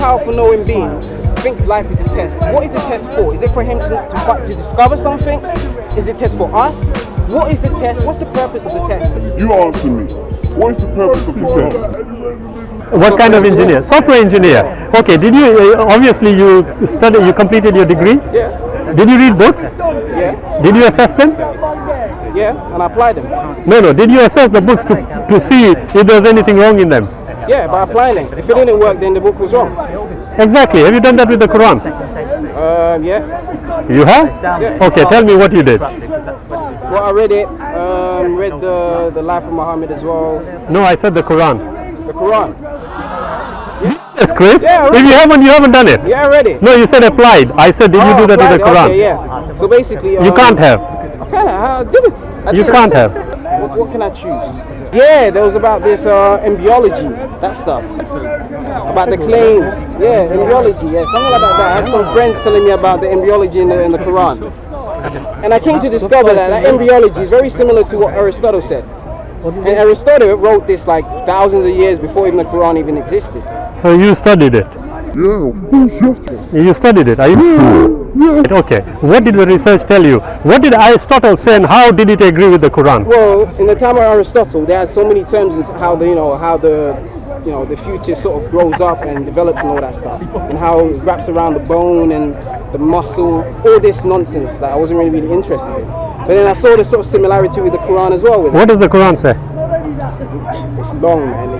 powerful knowing being thinks life is a test. What is the test for? Is it for him to discover something? Is it a test for us? What is the test? What's the purpose of the test? You answer me. What is the purpose of the test? What kind of engineer? Software engineer. Okay, did you, obviously you completed your degree? Yeah. Did you read books? Yeah. Did you assess them? Yeah, and I applied them. No, did you assess the books to see if there's anything wrong in them? Yeah, by applying it. If it didn't work, then the book was wrong. Exactly. Have you done that with the Quran? Yeah. You have? Yeah. Okay, tell me what you did. Well, I read it, read the life of Muhammad as well. No, I said the Quran. The Quran. Yes, Chris. Yeah, if you haven't done it. Yeah, I read it. No, you said applied. I said, did you do that with the Quran? Okay, yeah. So basically, you can't have. I did it. You can't have. What can I choose? Yeah, there was about this embryology, that stuff. About the claim. Yeah, embryology. Yeah, something like that. I had some friends telling me about the embryology in the Quran. And I came to discover that embryology is very similar to what Aristotle said. And Aristotle wrote this like thousands of years before even the Quran even existed. So you studied it? Yeah, of course. You studied it, are you? Yeah. Okay. What did the research tell you? What did Aristotle say and how did it agree with the Quran? Well, in the time of Aristotle, they had so many terms in how the future sort of grows up and develops and all that stuff, and how it wraps around the bone and the muscle, all this nonsense that I wasn't really interested in. But then I saw the sort of similarity with the Quran as well. What does the Quran say? It's long, man.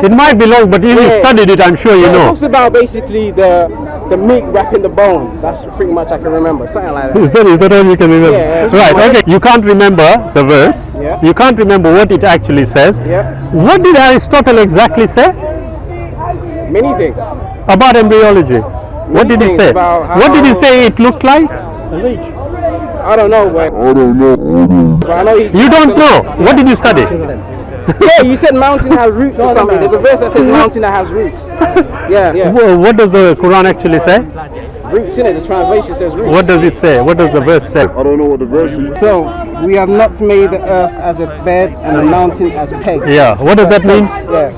It might be long, but if you studied it, I'm sure you know. It talks about basically the meat wrapping the bone. That's pretty much I can remember, something like that. Is that all you can remember? Yeah. Right. Okay. You can't remember the verse. Yeah. You can't remember what it actually says. Yeah. What did Aristotle exactly say? Many things. About embryology. What did he say? What did he say it looked like? I don't know, but I know you don't know. What did you study? Yeah, you said mountain has roots or something. There's a verse that says mountain that has roots. Yeah. Well, what does the Quran actually say? Roots, in it. The translation says roots. What does it say? What does the verse say? I don't know what the verse is. So, we have not made the earth as a bed and the mountain as pegs. Yeah, what does that mean? Yeah.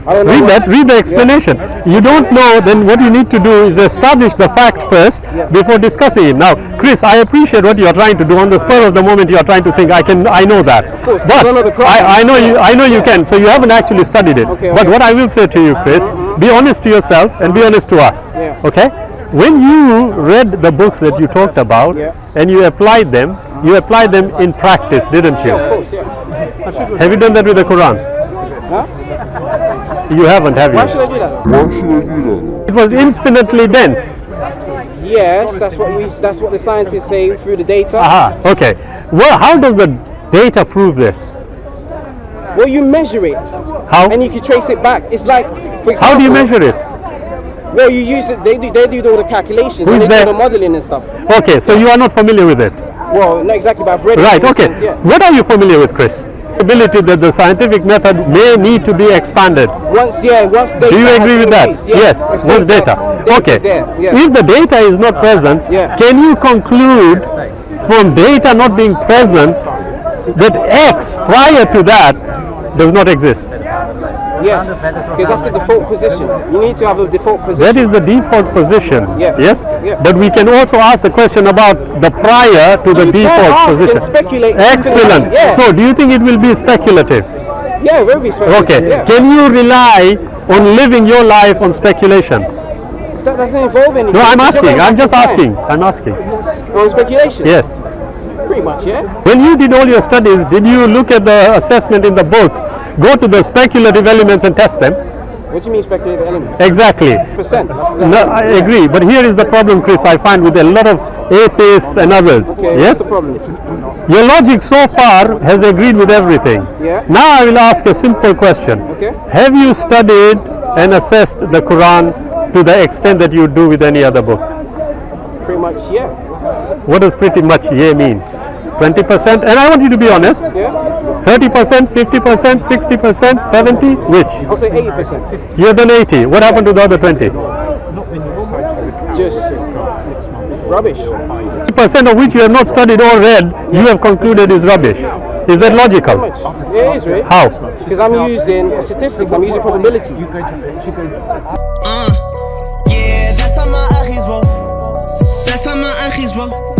I don't know. Read the explanation. Yeah. You don't know, then what you need to do is establish the fact first before discussing it. Now, Chris, I appreciate what you are trying to do. On the spur of the moment you are trying to think, I know that. Of course, but I know you can, so you haven't actually studied it. Okay. But what I will say to you, Chris, be honest to yourself and be honest to us. Yeah. Okay? When you read the books that you talked about and you applied them in practice, didn't you? Yeah, of course, yeah. Have you done that with the Quran? Huh? You haven't, have you? Why should I do that? Why should I do that? It was infinitely dense. Yes, that's what the scientists say through the data. Aha, okay. Well, how does the data prove this? Well, you measure it. How? And you can trace it back. It's like, for example, how do you measure it? Well, you use it. They do all the calculations. Who's and they there? do the modeling and stuff. Okay, so you are not familiar with it. Well, not exactly, but I've read it. Right. in a Okay. sense, yeah. What are you familiar with, Chris? Ability that the scientific method may need to be expanded. Once data. Do you agree with that? Yes. Once data. Okay. If the data is not present, can you conclude from data not being present that X prior to that does not exist? Yes, because that's the default position. You need to have a default position. That is the default position. Yeah. Yes? Yeah. But we can also ask the question about the prior to the default position. And speculate. Excellent. Yeah. So do you think it will be speculative? Yeah, it will be speculative. Okay. Yeah. Can you rely on living your life on speculation? That doesn't involve anything. No, I'm asking. I'm just asking. asking. I'm asking. On speculation? Yes. Pretty much, yeah. When you did all your studies, did you look at the assessment in the books, go to the speculative elements and test them? What do you mean speculative elements? Exactly. Percent. No, I agree. But here is the problem, Chris, I find with a lot of atheists and others. Okay, yes? what's the problem? Your logic so far has agreed with everything. Yeah. Now I will ask a simple question. Okay. Have you studied and assessed the Quran to the extent that you do with any other book? Pretty much, yeah. What does pretty much yeah mean? 20%? And I want you to be honest. Yeah. 30%, 50%, 60%, 70? Which? I'll say 80%. You have done 80. What happened to the other 20? Just rubbish. 50% of which you have not studied or read, you have concluded is rubbish. Is that logical? Pretty much. Yeah, it is, right? How? Because I'm using statistics, I'm using probability. smoke.